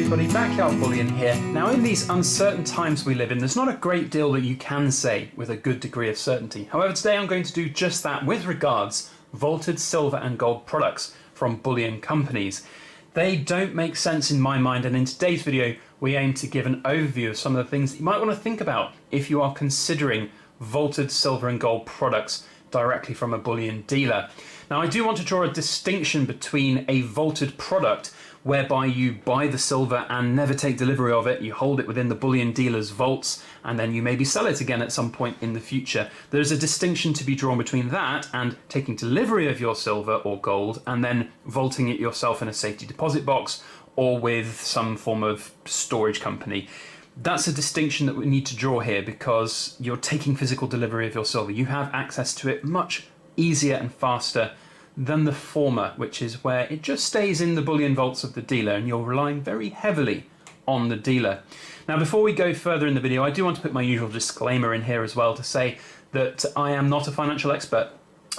everybody, Backyard Bullion here. Now in these uncertain times we live in, there's not a great deal that you can say with a good degree of certainty. However, today I'm going to do just that with regards vaulted silver and gold products from bullion companies. They don't make sense in my mind, and in today's video we aim to give an overview of some of the things that you might want to think about if you are considering vaulted silver and gold products directly from a bullion dealer. Now I do want to draw a distinction between a vaulted product whereby you buy the silver and never take delivery of it, you hold it within the bullion dealer's vaults, and then you maybe sell it again at some point in the future. There's a distinction to be drawn between that and taking delivery of your silver or gold and then vaulting it yourself in a safety deposit box or with some form of storage company. That's a distinction that we need to draw here because you're taking physical delivery of your silver. You have access to it much easier and faster than the former, which is where it just stays in the bullion vaults of the dealer and you're relying very heavily on the dealer. Now before we go further in the video, I do want to put my usual disclaimer in here as well to say that I am not a financial expert.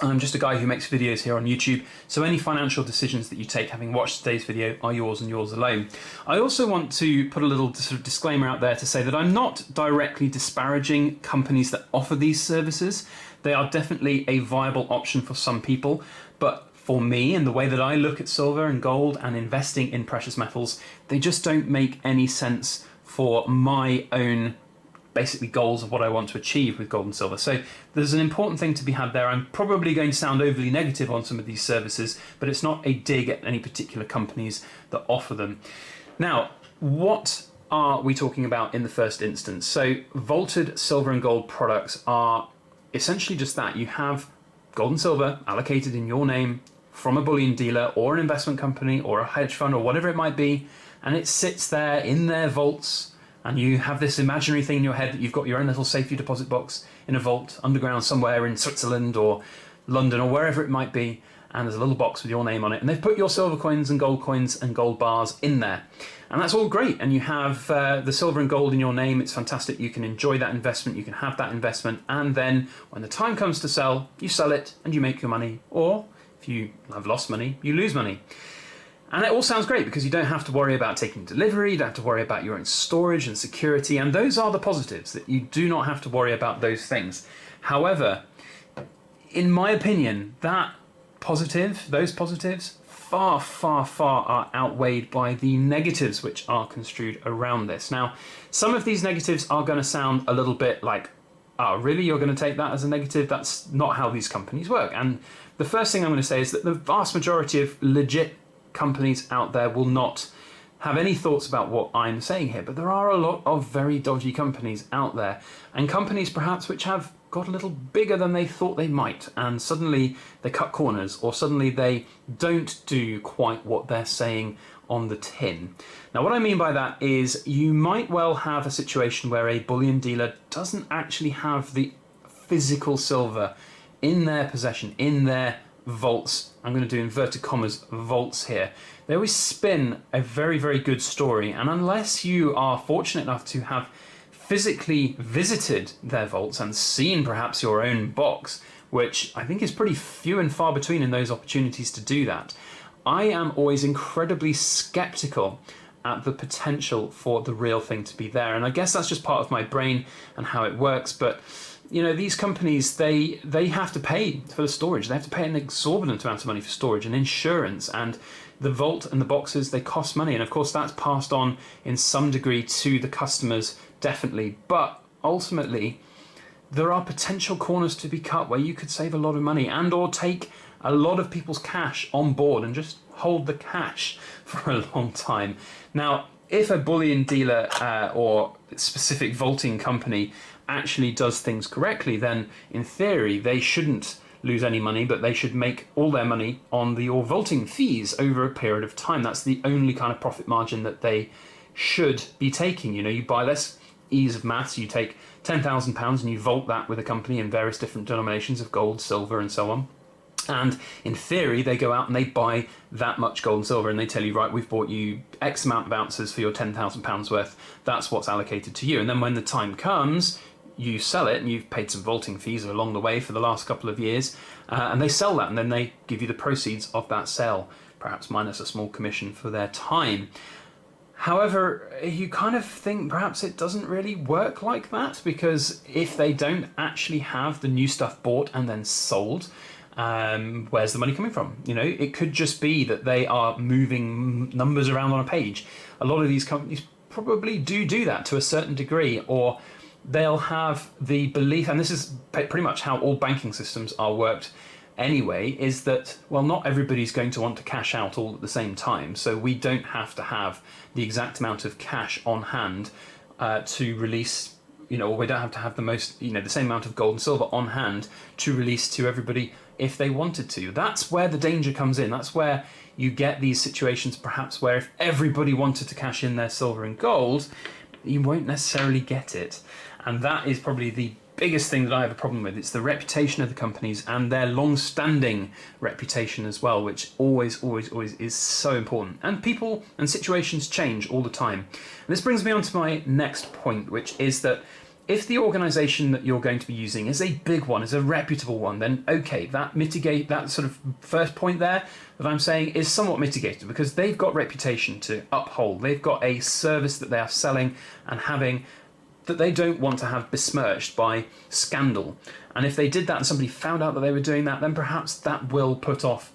I'm just a guy who makes videos here on YouTube, so any financial decisions that you take having watched today's video are yours and yours alone. I also want to put a little sort of disclaimer out there to say that I'm not directly disparaging companies that offer these services. They are definitely a viable option for some people, but for me and the way that I look at silver and gold and investing in precious metals, they just don't make any sense for my own basically goals of what I want to achieve with gold and silver. So there's an important thing to be had there. I'm probably going to sound overly negative on some of these services, but it's not a dig at any particular companies that offer them. Now, what are we talking about in the first instance? So vaulted silver and gold products are essentially just that. You have gold and silver allocated in your name from a bullion dealer or an investment company or a hedge fund or whatever it might be, and it sits there in their vaults. And you have this imaginary thing in your head that you've got your own little safety deposit box in a vault underground somewhere in Switzerland or London or wherever it might be, and there's a little box with your name on it, and they've put your silver coins and gold bars in there. And that's all great, and you have the silver and gold in your name. It's fantastic. You can enjoy that investment, you can have that investment, and then when the time comes to sell, you sell it and you make your money, or if you have lost money, you lose money. And it all sounds great because you don't have to worry about taking delivery, you don't have to worry about your own storage and security, and those are the positives, that you do not have to worry about those things. However, in my opinion, those positives far, far, far are outweighed by the negatives which are construed around this. Now, some of these negatives are going to sound a little bit like, oh, really? You're going to take that as a negative? That's not how these companies work. And the first thing I'm going to say is that the vast majority of legit companies out there will not have any thoughts about what I'm saying here, but there are a lot of very dodgy companies out there, and companies perhaps which have got a little bigger than they thought they might, and suddenly they cut corners, or suddenly they don't do quite what they're saying on the tin. Now what I mean by that is you might well have a situation where a bullion dealer doesn't actually have the physical silver in their possession, in their vaults. I'm going to do inverted commas vaults here. They always spin a very, very good story, and unless you are fortunate enough to have physically visited their vaults and seen perhaps your own box, which I think is pretty few and far between in those opportunities to do that, I am always incredibly skeptical at the potential for the real thing to be there. And I guess that's just part of my brain and how it works, but you know, these companies, they have to pay for the storage. They have to pay an exorbitant amount of money for storage and insurance, and the vault and the boxes, they cost money. And of course that's passed on in some degree to the customers, definitely. But ultimately, there are potential corners to be cut where you could save a lot of money and or take a lot of people's cash on board and just hold the cash for a long time. Now, if a bullion dealer or specific vaulting company actually does things correctly, then in theory they shouldn't lose any money, but they should make all their money on your vaulting fees over a period of time. That's the only kind of profit margin that they should be taking. You know, you buy, less ease of maths, you take £10,000 and you vault that with a company in various different denominations of gold, silver and so on. And in theory, they go out and they buy that much gold and silver and they tell you, right, we've bought you X amount of ounces for your £10,000 worth. That's what's allocated to you. And then when the time comes, you sell it and you've paid some vaulting fees along the way for the last couple of years, and they sell that and then they give you the proceeds of that sale, perhaps minus a small commission for their time. However, you kind of think perhaps it doesn't really work like that, because if they don't actually have the new stuff bought and then sold, where's the money coming from? It could just be that they are moving numbers around on a page. A lot of these companies probably do that to a certain degree, or they'll have the belief, and this is pretty much how all banking systems are worked anyway, is that, well, not everybody's going to want to cash out all at the same time, so we don't have to have the exact amount of cash on hand to release, or we don't have to have the same amount of gold and silver on hand to release to everybody if they wanted to. That's where the danger comes in. That's where you get these situations perhaps where if everybody wanted to cash in their silver and gold, you won't necessarily get it. And that is probably the biggest thing that I have a problem with. It's the reputation of the companies and their long-standing reputation as well, which always is so important. And people and situations change all the time. And this brings me on to my next point, which is that if the organisation that you're going to be using is a big one, is a reputable one, then okay, that sort of first point there that I'm saying is somewhat mitigated, because they've got reputation to uphold. They've got a service that they are selling and having that they don't want to have besmirched by scandal. And if they did that and somebody found out that they were doing that, then perhaps that will put off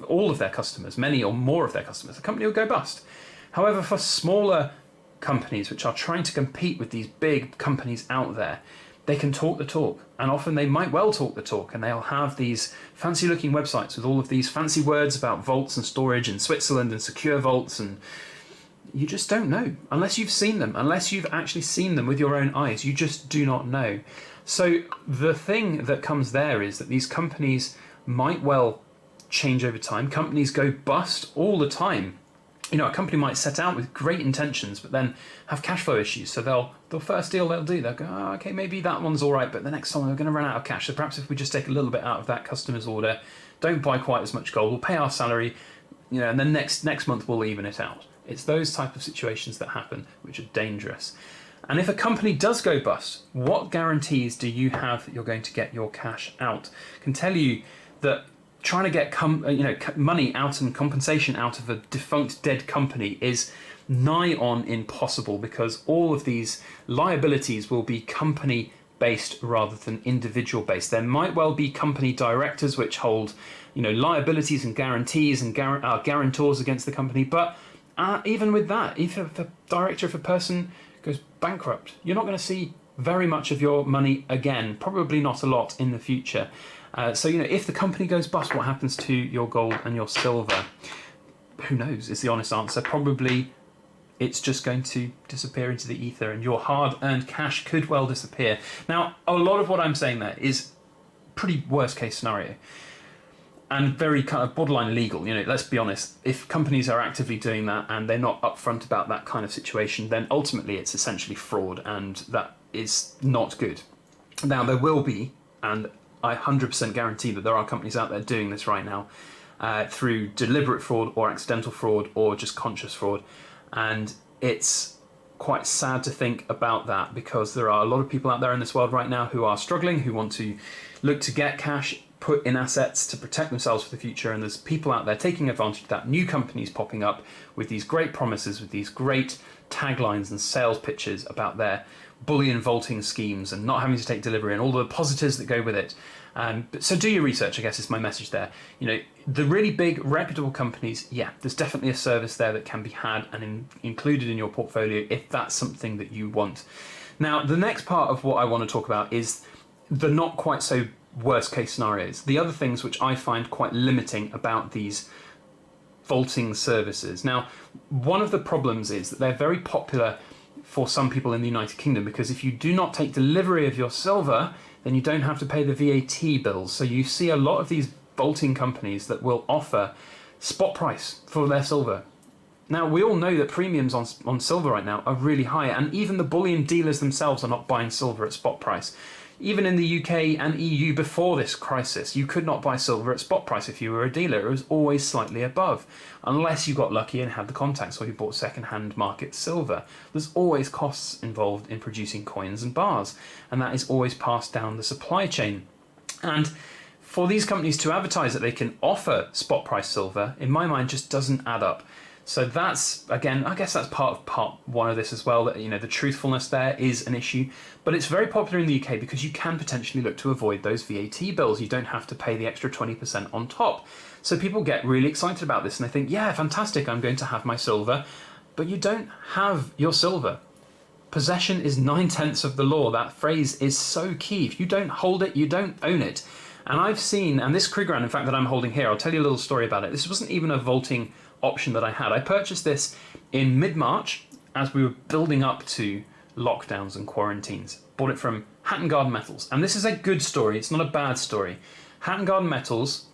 all of their customers, many or more of their customers. The company will go bust. However, for smaller companies which are trying to compete with these big companies out there, they can talk the talk, and often they might well talk the talk, and they'll have these fancy looking websites with all of these fancy words about vaults and storage in Switzerland and secure vaults, and you just don't know unless you've seen them, unless you've actually seen them with your own eyes. You just do not know. So the thing that comes there is that these companies might well change over time. Companies go bust all the time. A company might set out with great intentions, but then have cash flow issues. So the first deal they'll do, they'll go, oh, okay, maybe that one's all right, but the next one we're going to run out of cash. So perhaps if we just take a little bit out of that customer's order, don't buy quite as much gold, we'll pay our salary, and then next month we'll even it out. It's those type of situations that happen, which are dangerous. And if a company does go bust, what guarantees do you have that you're going to get your cash out? I can tell you that trying to get money out and compensation out of a defunct, dead company is nigh on impossible, because all of these liabilities will be company based rather than individual based. There might well be company directors which hold liabilities and guarantees and are guarantors against the company, but even with that, even if the director of a person goes bankrupt, you're not going to see very much of your money again, probably not a lot in the future. So if the company goes bust, what happens to your gold and your silver? Who knows is the honest answer. Probably it's just going to disappear into the ether, and your hard-earned cash could well disappear. Now, a lot of what I'm saying there is pretty worst-case scenario, and very kind of borderline illegal. Let's be honest, if companies are actively doing that and they're not upfront about that kind of situation, then ultimately it's essentially fraud, and that is not good. Now, there will be, and I 100% guarantee that there are companies out there doing this right now through deliberate fraud or accidental fraud or just conscious fraud, and it's quite sad to think about that, because there are a lot of people out there in this world right now who are struggling, who want to look to get cash, put in assets to protect themselves for the future, and there's people out there taking advantage of that. New companies popping up with these great promises, with these great taglines and sales pitches about their bullion vaulting schemes and not having to take delivery and all the positives that go with it. So do your research, I guess, is my message there. The really big reputable companies, yeah, there's definitely a service there that can be had and included in your portfolio if that's something that you want. Now, the next part of what I want to talk about is the not quite so worst case scenarios. The other things which I find quite limiting about these vaulting services. Now, one of the problems is that they're very popular for some people in the United Kingdom, because if you do not take delivery of your silver, then you don't have to pay the VAT bills. So you see a lot of these vaulting companies that will offer spot price for their silver. Now, we all know that premiums on silver right now are really high, and even the bullion dealers themselves are not buying silver at spot price. Even in the UK and EU before this crisis, you could not buy silver at spot price if you were a dealer. It was always slightly above, unless you got lucky and had the contacts or you bought second-hand market silver. There's always costs involved in producing coins and bars, and that is always passed down the supply chain. And for these companies to advertise that they can offer spot price silver, in my mind, just doesn't add up. So that's, again, I guess that's part one of this as well, that, you know, the truthfulness there is an issue. But it's very popular in the UK because you can potentially look to avoid those VAT bills. You don't have to pay the extra 20% on top. So people get really excited about this and they think, yeah, fantastic, I'm going to have my silver. But you don't have your silver. Possession is 9/10 of the law. That phrase is so key. If you don't hold it, you don't own it. And I've seen, and this Krugerrand, in fact, that I'm holding here, I'll tell you a little story about it. This wasn't even a vaulting option that I had. I purchased this in mid-March as we were building up to lockdowns and quarantines. Bought it from Hatton Garden Metals. And this is a good story. It's not a bad story. Hatton Garden Metals,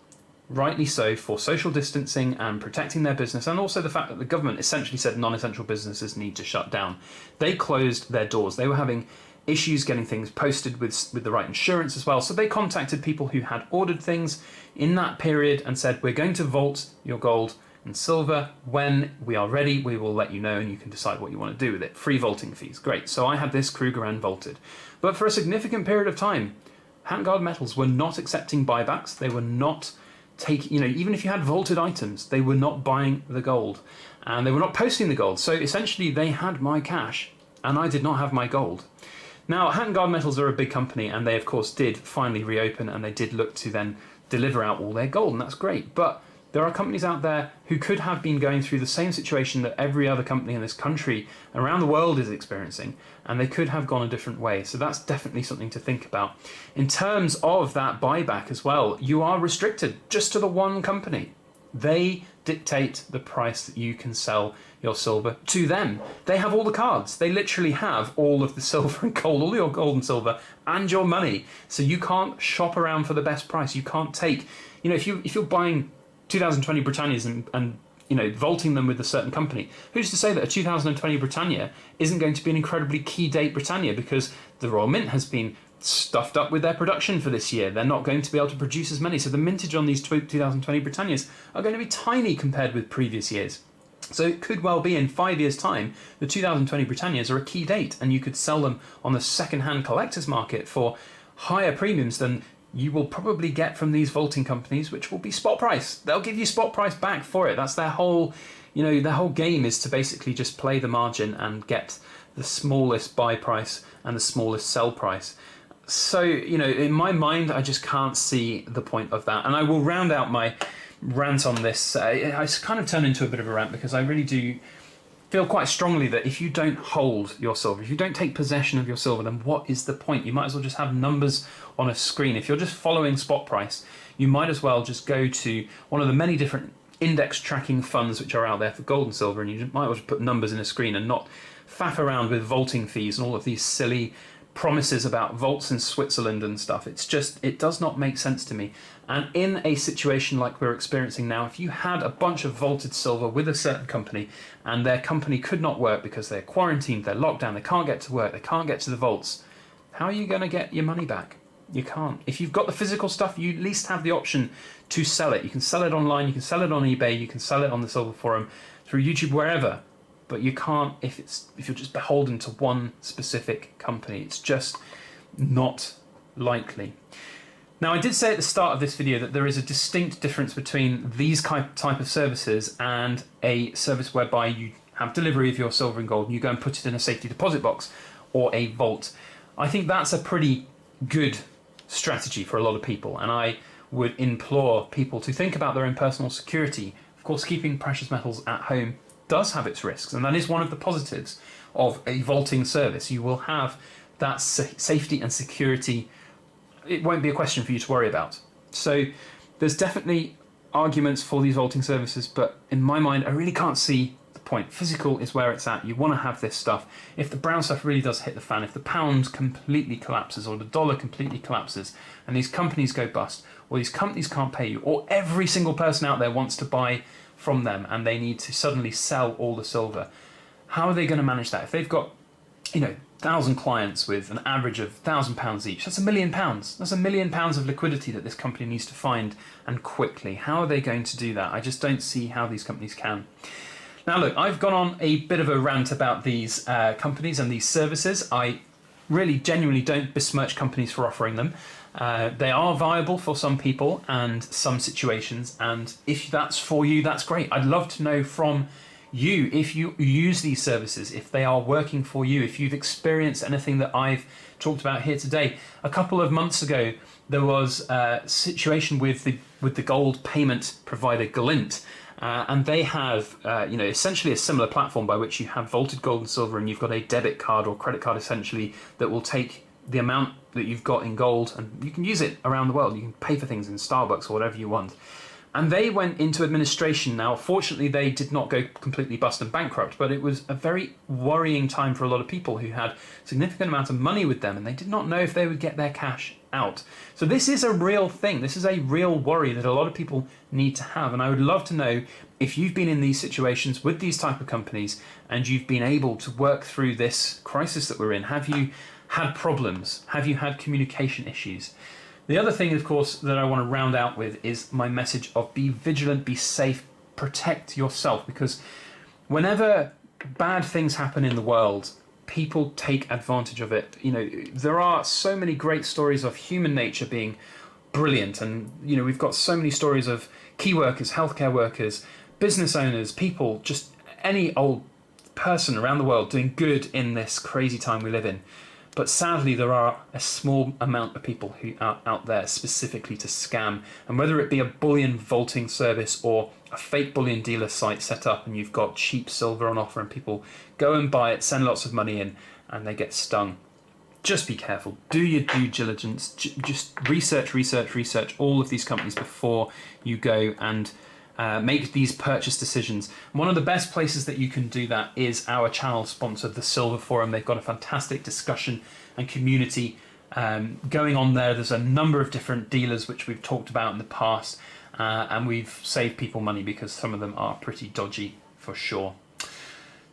rightly so, for social distancing and protecting their business, and also the fact that the government essentially said non-essential businesses need to shut down. They closed their doors. They were having issues getting things posted with the right insurance as well. So they contacted people who had ordered things in that period and said, we're going to vault your gold and silver. When we are ready, we will let you know and you can decide what you want to do with it. Free vaulting fees. Great. So I had this Krugerrand vaulted. But for a significant period of time, Hatton Garden Metals were not accepting buybacks. They were not taking, you know, even if you had vaulted items, they were not buying the gold and they were not posting the gold. So essentially they had my cash and I did not have my gold. Now, Hatton Garden Metals are a big company and they, of course, did finally reopen and they did look to then deliver out all their gold, and that's great. But there are companies out there who could have been going through the same situation that every other company in this country around the world is experiencing, and they could have gone a different way. So that's definitely something to think about. In terms of that buyback as well, you are restricted just to the one company. They dictate the price that you can sell your silver to them. They have all the cards. They literally have all of the silver and gold, all your gold and silver and your money. So you can't shop around for the best price. You can't take, you know, if you're buying 2020 Britannias and you know, vaulting them with a certain company, who's to say that a 2020 Britannia isn't going to be an incredibly key date Britannia, because the Royal Mint has been stuffed up with their production for this year. They're not going to be able to produce as many. So the mintage on these 2020 Britannias are going to be tiny compared with previous years. So it could well be in 5 years' time, the 2020 Britannias are a key date and you could sell them on the second-hand collector's market for higher premiums than you will probably get from these vaulting companies, which will be spot price. They'll give you spot price back for it. That's their whole, you know, their whole game is to basically just play the margin and get the smallest buy price and the smallest sell price. So, you know, in my mind, I just can't see the point of that. And I will round out my rant on this. I kind of turn into a bit of a rant because I really do feel quite strongly that if you don't hold your silver, if you don't take possession of your silver, then what is the point? You might as well just have numbers on a screen. If you're just following spot price, you might as well just go to one of the many different index tracking funds which are out there for gold and silver, and you might as well just put numbers in a screen and not faff around with vaulting fees and all of these silly promises about vaults in Switzerland and stuff. It's just, it does not make sense to me. And in a situation like we're experiencing now, if you had a bunch of vaulted silver with a certain company and their company could not work because they're quarantined, they're locked down, they can't get to work, they can't get to the vaults, how are you going to get your money back? You can't. If you've got the physical stuff, you at least have the option to sell it. You can sell it online, you can sell it on eBay, you can sell it on the Silver Forum, through YouTube, wherever. But you can't if you're just beholden to one specific company. It's just not likely. Now, I did say at the start of this video that there is a distinct difference between these type of services and a service whereby you have delivery of your silver and gold and you go and put it in a safety deposit box or a vault. I think that's a pretty good strategy for a lot of people, and I would implore people to think about their own personal security. Of course, keeping precious metals at home does have its risks, and that is one of the positives of a vaulting service. You will have that safety and security. It won't be a question for you to worry about. So there's definitely arguments for these vaulting services, but in my mind, I really can't see the point. Physical is where it's at. You want to have this stuff. If the brown stuff really does hit the fan, if the pound completely collapses or the dollar completely collapses and these companies go bust, or these companies can't pay you, or every single person out there wants to buy from them and they need to suddenly sell all the silver, how are they going to manage that? If they've got, you know, 1,000 clients with an average of £1,000 each, that's £1 million. That's £1 million of liquidity that this company needs to find, and quickly. How are they going to do that? I just don't see how these companies can. Now look, I've gone on a bit of a rant about these companies and these services. I really genuinely don't besmirch companies for offering them. They are viable for some people and some situations, and if that's for you, that's great. I'd love to know from you, if you use these services, if they are working for you, if you've experienced anything that I've talked about here today. A couple of months ago, there was a situation with the gold payment provider Glint, and they have essentially a similar platform by which you have vaulted gold and silver, and you've got a debit card or credit card essentially that will take the amount that you've got in gold, and you can use it around the world. You can pay for things in Starbucks or whatever you want. And they went into administration now. Fortunately, they did not go completely bust and bankrupt, but it was a very worrying time for a lot of people who had significant amount of money with them, and they did not know if they would get their cash out. So this is a real thing. This is a real worry that a lot of people need to have. And I would love to know if you've been in these situations with these type of companies and you've been able to work through this crisis that we're in. Have you had problems? Have you had communication issues? The other thing, of course, that I want to round out with is my message of be vigilant, be safe, protect yourself, because whenever bad things happen in the world, people take advantage of it. There are so many great stories of human nature being brilliant, and we've got so many stories of key workers, healthcare workers, business owners, people, just any old person around the world doing good in this crazy time we live in. But sadly, there are a small amount of people who are out there specifically to scam. And whether it be a bullion vaulting service or a fake bullion dealer site set up and you've got cheap silver on offer and people go and buy it, send lots of money in, and they get stung. Just be careful. Do your due diligence. Just research all of these companies before you go and make these purchase decisions. One of the best places that you can do that is our channel sponsor, the Silver Forum. They've got a fantastic discussion and community going on there. There's a number of different dealers which we've talked about in the past, and we've saved people money because some of them are pretty dodgy for sure.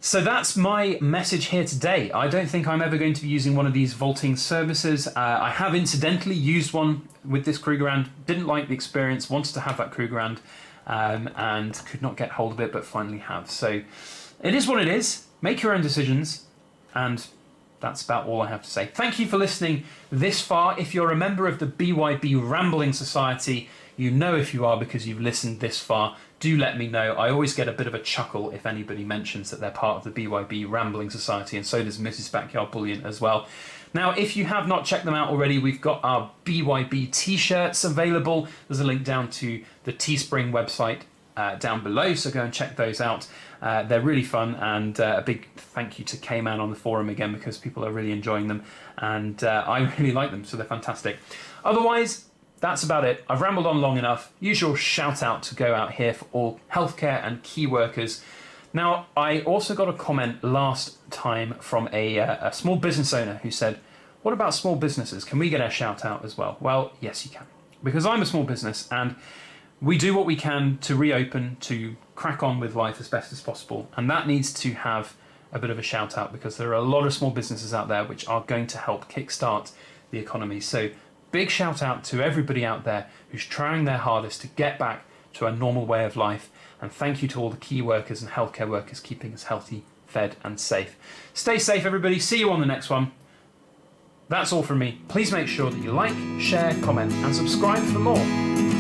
So that's my message here today. I don't think I'm ever going to be using one of these vaulting services. I have incidentally used one with this Krugerrand, didn't like the experience, wanted to have that Krugerrand, and could not get hold of it, but finally have. So it is what it is. Make your own decisions, and that's about all I have to say. Thank you for listening this far. If you're a member of the BYB Rambling Society, you know if you are because you've listened this far. Do let me know. I always get a bit of a chuckle if anybody mentions that they're part of the BYB Rambling Society, and so does Mrs. Backyard Bullion as well. Now, if you have not checked them out already, we've got our BYB t-shirts available. There's a link down to the Teespring website down below, so go and check those out. They're really fun, and a big thank you to K-Man on the forum again, because people are really enjoying them, and I really like them, so they're fantastic. Otherwise, that's about it. I've rambled on long enough. Usual shout out to go out here for all healthcare and key workers. Now, I also got a comment last time from a small business owner who said, what about small businesses? Can we get a shout out as well? Well, yes, you can, because I'm a small business and we do what we can to reopen, to crack on with life as best as possible. And that needs to have a bit of a shout out, because there are a lot of small businesses out there which are going to help kickstart the economy. So big shout out to everybody out there who's trying their hardest to get back to a normal way of life. And thank you to all the key workers and healthcare workers keeping us healthy, fed and safe. Stay safe, everybody. See you on the next one. That's all from me. Please make sure that you like, share, comment and subscribe for more.